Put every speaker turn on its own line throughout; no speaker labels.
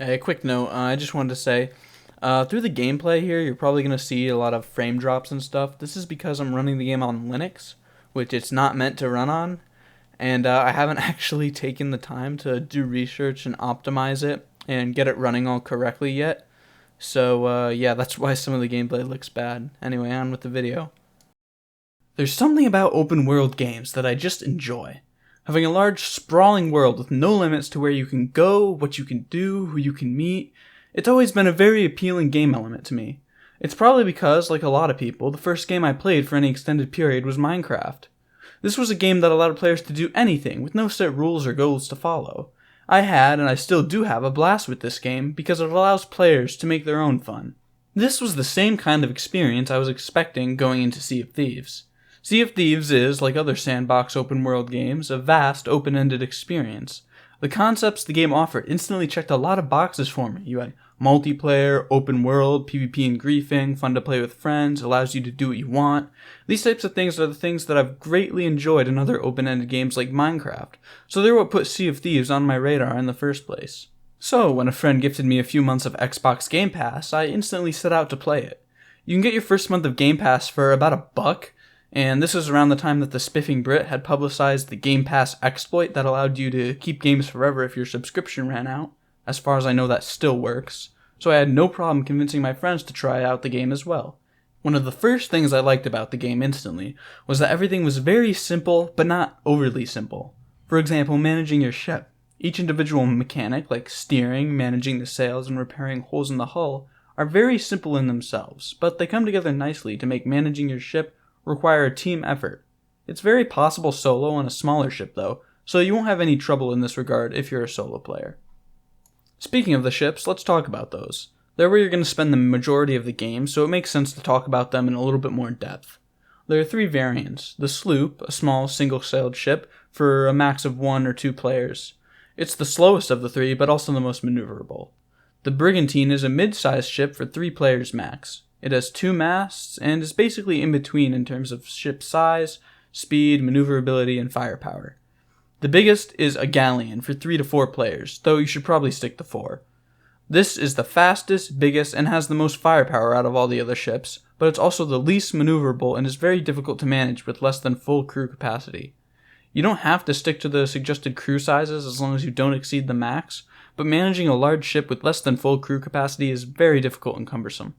Hey, a quick note. I just wanted to say, through the gameplay here, you're probably going to see a lot of frame drops and stuff. This is because I'm running the game on Linux, which it's not meant to run on, and I haven't actually taken the time to do research and optimize it and get it running all correctly yet. So, yeah, that's why some of the gameplay looks bad. Anyway, on with the video. There's something about open world games that I just enjoy. Having a large, sprawling world with no limits to where you can go, what you can do, who you can meet, it's always been a very appealing game element to me. It's probably because, like a lot of people, the first game I played for any extended period was Minecraft. This was a game that allowed players to do anything with no set rules or goals to follow. I had, and I still do have, a blast with this game because it allows players to make their own fun. This was the same kind of experience I was expecting going into Sea of Thieves. Sea of Thieves is, like other sandbox open world games, a vast, open-ended experience. The concepts the game offered instantly checked a lot of boxes for me. You had multiplayer, open world, PvP and griefing, fun to play with friends, allows you to do what you want. These types of things are the things that I've greatly enjoyed in other open-ended games like Minecraft, so they're what put Sea of Thieves on my radar in the first place. So, when a friend gifted me a few months of Xbox Game Pass, I instantly set out to play it. You can get your first month of Game Pass for about $1, and this was around the time that the Spiffing Brit had publicized the Game Pass exploit that allowed you to keep games forever if your subscription ran out. As far as I know, that still works, so I had no problem convincing my friends to try out the game as well. One of the first things I liked about the game instantly was that everything was very simple, but not overly simple. For example, managing your ship. Each individual mechanic, like steering, managing the sails, and repairing holes in the hull, are very simple in themselves, but they come together nicely to make managing your ship require a team effort. It's very possible solo on a smaller ship though, so you won't have any trouble in this regard if you're a solo player. Speaking of the ships, let's talk about those. They're where you're going to spend the majority of the game, so it makes sense to talk about them in a little bit more depth. There are 3 variants. The sloop, a small single-sailed ship for a max of 1 or 2 players. It's the slowest of the 3, but also the most maneuverable. The brigantine is a mid-sized ship for 3 players max. It has 2 masts, and is basically in between in terms of ship size, speed, maneuverability, and firepower. The biggest is a galleon for 3 to 4 players, though you should probably stick to 4. This is the fastest, biggest, and has the most firepower out of all the other ships, but it's also the least maneuverable and is very difficult to manage with less than full crew capacity. You don't have to stick to the suggested crew sizes as long as you don't exceed the max, but managing a large ship with less than full crew capacity is very difficult and cumbersome.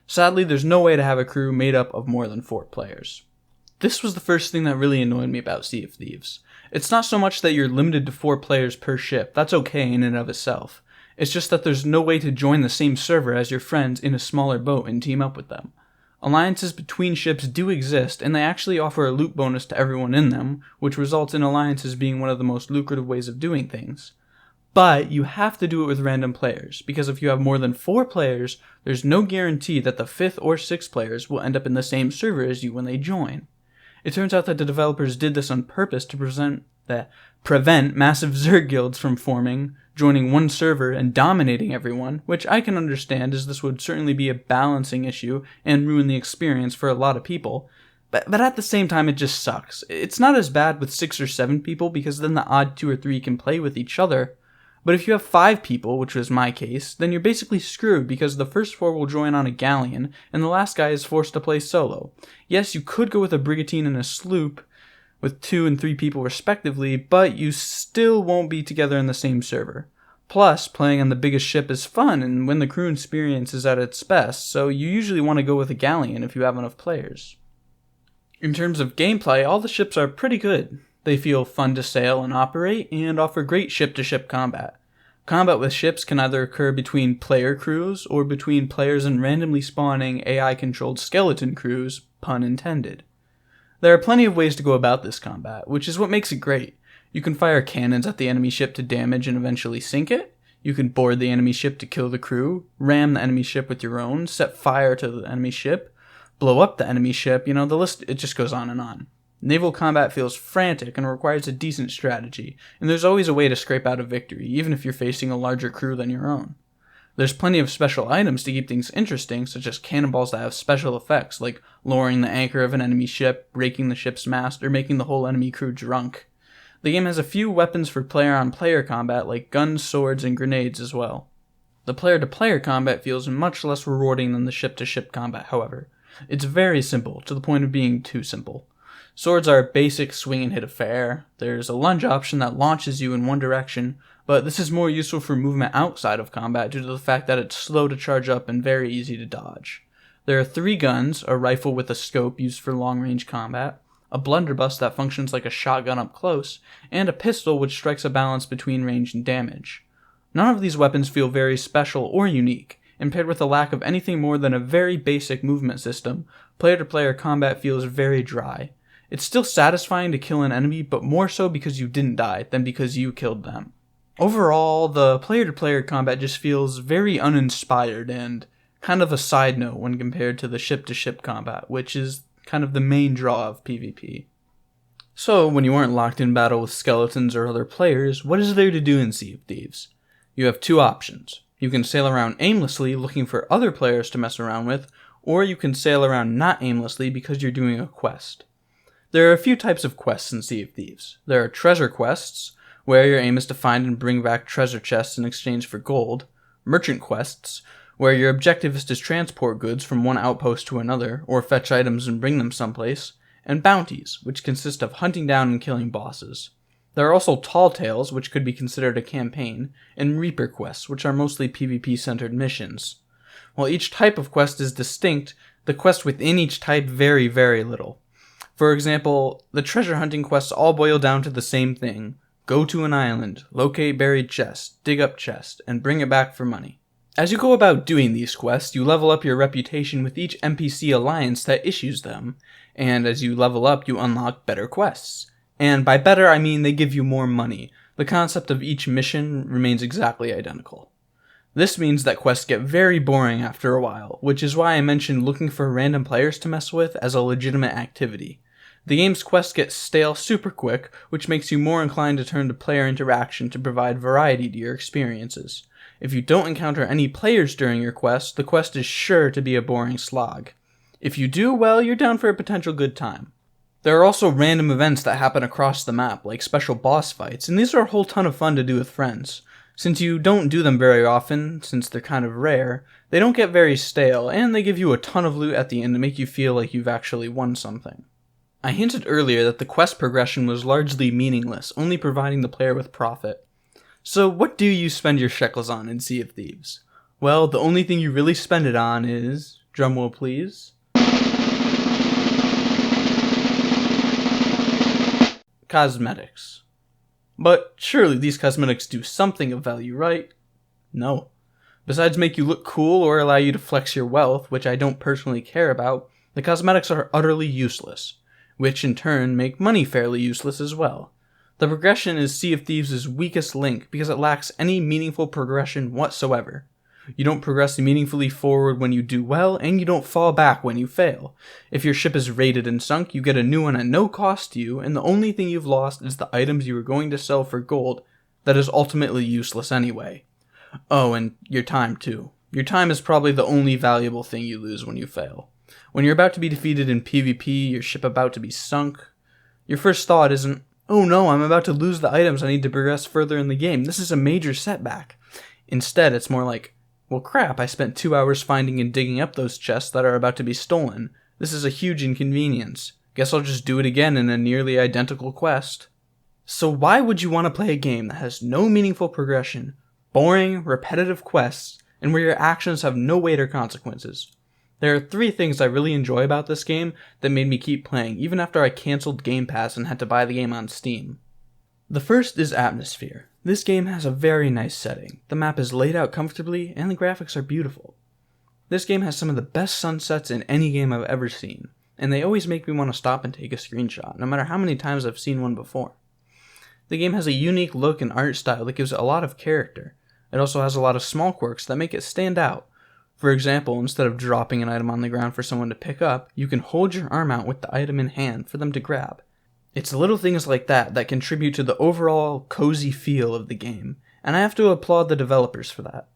Sadly, there's no way to have a crew made up of more than 4 players. This was the first thing that really annoyed me about Sea of Thieves. It's not so much that you're limited to 4 players per ship, that's okay in and of itself. It's just that there's no way to join the same server as your friends in a smaller boat and team up with them. Alliances between ships do exist, and they actually offer a loot bonus to everyone in them, which results in alliances being one of the most lucrative ways of doing things. But you have to do it with random players, because if you have more than 4 players, there's no guarantee that the 5th or 6th players will end up in the same server as you when they join. It turns out that the developers did this on purpose to prevent massive Zerg guilds from forming, joining one server, and dominating everyone, which I can understand as this would certainly be a balancing issue and ruin the experience for a lot of people. But at the same time, it just sucks. It's not as bad with 6 or 7 people because then the odd 2 or 3 can play with each other. But if you have 5 people, which was my case, then you're basically screwed because the first 4 will join on a galleon, and the last guy is forced to play solo. Yes, you could go with a brigantine and a sloop, with 2 and 3 people respectively, but you still won't be together in the same server. Plus, playing on the biggest ship is fun and when the crew experience is at its best, so you usually want to go with a galleon if you have enough players. In terms of gameplay, all the ships are pretty good. They feel fun to sail and operate, and offer great ship-to-ship combat. Combat with ships can either occur between player crews, or between players and randomly spawning AI-controlled skeleton crews, pun intended. There are plenty of ways to go about this combat, which is what makes it great. You can fire cannons at the enemy ship to damage and eventually sink it. You can board the enemy ship to kill the crew, ram the enemy ship with your own, set fire to the enemy ship, blow up the enemy ship, the list, it just goes on and on. Naval combat feels frantic and requires a decent strategy, and there's always a way to scrape out a victory, even if you're facing a larger crew than your own. There's plenty of special items to keep things interesting, such as cannonballs that have special effects, like lowering the anchor of an enemy ship, breaking the ship's mast, or making the whole enemy crew drunk. The game has a few weapons for player-on-player combat, like guns, swords, and grenades as well. The player-to-player combat feels much less rewarding than the ship-to-ship combat, however. It's very simple, to the point of being too simple. Swords are a basic swing and hit affair. There's a lunge option that launches you in one direction, but this is more useful for movement outside of combat due to the fact that it's slow to charge up and very easy to dodge. There are 3 guns, a rifle with a scope used for long-range combat, a blunderbuss that functions like a shotgun up close, and a pistol which strikes a balance between range and damage. None of these weapons feel very special or unique, and paired with a lack of anything more than a very basic movement system, player-to-player combat feels very dry. It's still satisfying to kill an enemy, but more so because you didn't die than because you killed them. Overall, the player-to-player combat just feels very uninspired and kind of a side note when compared to the ship-to-ship combat, which is kind of the main draw of PvP. So, when you aren't locked in battle with skeletons or other players, what is there to do in Sea of Thieves? You have 2 options. You can sail around aimlessly looking for other players to mess around with, or you can sail around not aimlessly because you're doing a quest. There are a few types of quests in Sea of Thieves. There are treasure quests, where your aim is to find and bring back treasure chests in exchange for gold, merchant quests, where your objective is to transport goods from one outpost to another, or fetch items and bring them someplace, and bounties, which consist of hunting down and killing bosses. There are also tall tales, which could be considered a campaign, and reaper quests, which are mostly PvP-centered missions. While each type of quest is distinct, the quests within each type vary very little. For example, the treasure hunting quests all boil down to the same thing: go to an island, locate buried chests, dig up chests, and bring it back for money. As you go about doing these quests, you level up your reputation with each NPC alliance that issues them, and as you level up, you unlock better quests. And by better, I mean they give you more money. The concept of each mission remains exactly identical. This means that quests get very boring after a while, which is why I mentioned looking for random players to mess with as a legitimate activity. The game's quests get stale super quick, which makes you more inclined to turn to player interaction to provide variety to your experiences. If you don't encounter any players during your quest, the quest is sure to be a boring slog. If you do, well, you're down for a potential good time. There are also random events that happen across the map, like special boss fights, and these are a whole ton of fun to do with friends. Since you don't do them very often, since they're kind of rare, they don't get very stale, and they give you a ton of loot at the end to make you feel like you've actually won something. I hinted earlier that the quest progression was largely meaningless, only providing the player with profit. So what do you spend your shekels on in Sea of Thieves? Well, the only thing you really spend it on is, drumroll please, cosmetics. But surely these cosmetics do something of value, right? No. Besides make you look cool or allow you to flex your wealth, which I don't personally care about, the cosmetics are utterly useless, which in turn make money fairly useless as well. The progression is Sea of Thieves' weakest link because it lacks any meaningful progression whatsoever. You don't progress meaningfully forward when you do well, and you don't fall back when you fail. If your ship is raided and sunk, you get a new one at no cost to you, and the only thing you've lost is the items you were going to sell for gold that is ultimately useless anyway. Oh, and your time too. Your time is probably the only valuable thing you lose when you fail. When you're about to be defeated in PvP, your ship about to be sunk, your first thought isn't, oh no, I'm about to lose the items I need to progress further in the game. This is a major setback. Instead, it's more like, well crap, I spent 2 hours finding and digging up those chests that are about to be stolen. This is a huge inconvenience. Guess I'll just do it again in a nearly identical quest. So why would you want to play a game that has no meaningful progression, boring, repetitive quests, and where your actions have no weight or consequences? There are 3 things I really enjoy about this game that made me keep playing, even after I canceled Game Pass and had to buy the game on Steam. The first is atmosphere. This game has a very nice setting. The map is laid out comfortably, and the graphics are beautiful. This game has some of the best sunsets in any game I've ever seen, and they always make me want to stop and take a screenshot, no matter how many times I've seen one before. The game has a unique look and art style that gives it a lot of character. It also has a lot of small quirks that make it stand out. For example, instead of dropping an item on the ground for someone to pick up, you can hold your arm out with the item in hand for them to grab. It's little things like that that contribute to the overall cozy feel of the game, and I have to applaud the developers for that.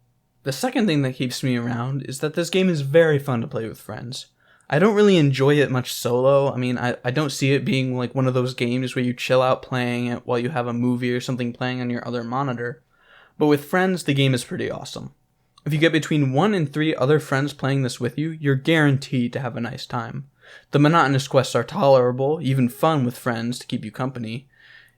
The second thing that keeps me around is that this game is very fun to play with friends. I don't really enjoy it much solo. I don't see it being like one of those games where you chill out playing it while you have a movie or something playing on your other monitor. But with friends, the game is pretty awesome. If you get between 1 and 3 other friends playing this with you, you're guaranteed to have a nice time. The monotonous quests are tolerable, even fun with friends to keep you company.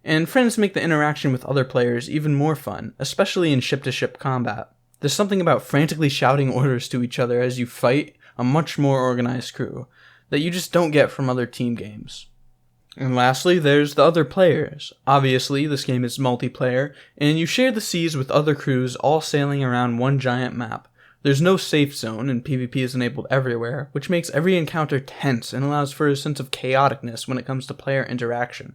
And friends make the interaction with other players even more fun, especially in ship-to-ship combat. There's something about frantically shouting orders to each other as you fight a much more organized crew that you just don't get from other team games. And lastly, there's the other players. Obviously, this game is multiplayer, and you share the seas with other crews all sailing around one giant map. There's no safe zone, and PvP is enabled everywhere, which makes every encounter tense and allows for a sense of chaoticness when it comes to player interaction.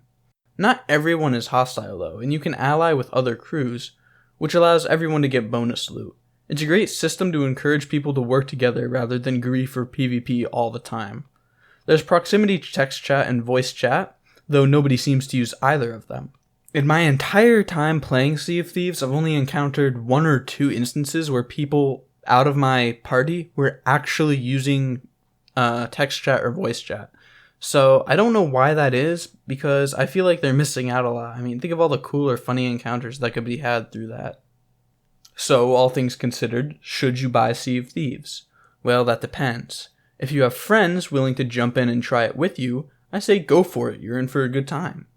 Not everyone is hostile though, and you can ally with other crews, which allows everyone to get bonus loot. It's a great system to encourage people to work together rather than grief for PvP all the time. There's proximity text chat and voice chat, though nobody seems to use either of them. In my entire time playing Sea of Thieves, I've only encountered 1 or 2 instances where people out of my party were actually using text chat or voice chat. So I don't know why that is, because I feel like they're missing out a lot. I mean, think of all the cool or funny encounters that could be had through that. So, all things considered, should you buy Sea of Thieves? Well, that depends. If you have friends willing to jump in and try it with you, I say go for it, you're in for a good time.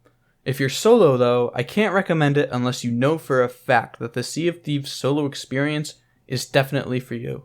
If you're solo though, I can't recommend it unless you know for a fact that the Sea of Thieves solo experience is definitely for you.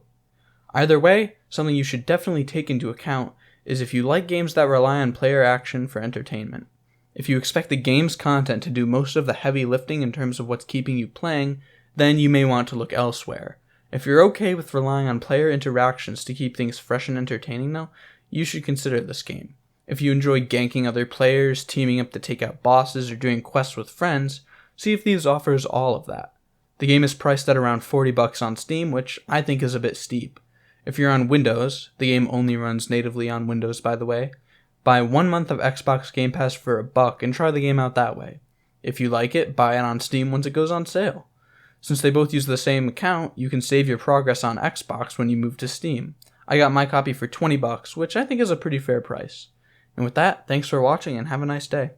Either way, something you should definitely take into account is if you like games that rely on player action for entertainment. If you expect the game's content to do most of the heavy lifting in terms of what's keeping you playing, then you may want to look elsewhere. If you're okay with relying on player interactions to keep things fresh and entertaining though, you should consider this game. If you enjoy ganking other players, teaming up to take out bosses, or doing quests with friends, Sea of Thieves offers all of that. The game is priced at around $40 on Steam, which I think is a bit steep. If you're on Windows, the game only runs natively on Windows by the way, buy 1 month of Xbox Game Pass for $1 and try the game out that way. If you like it, buy it on Steam once it goes on sale. Since they both use the same account, you can save your progress on Xbox when you move to Steam. I got my copy for $20, which I think is a pretty fair price. And with that, thanks for watching and have a nice day.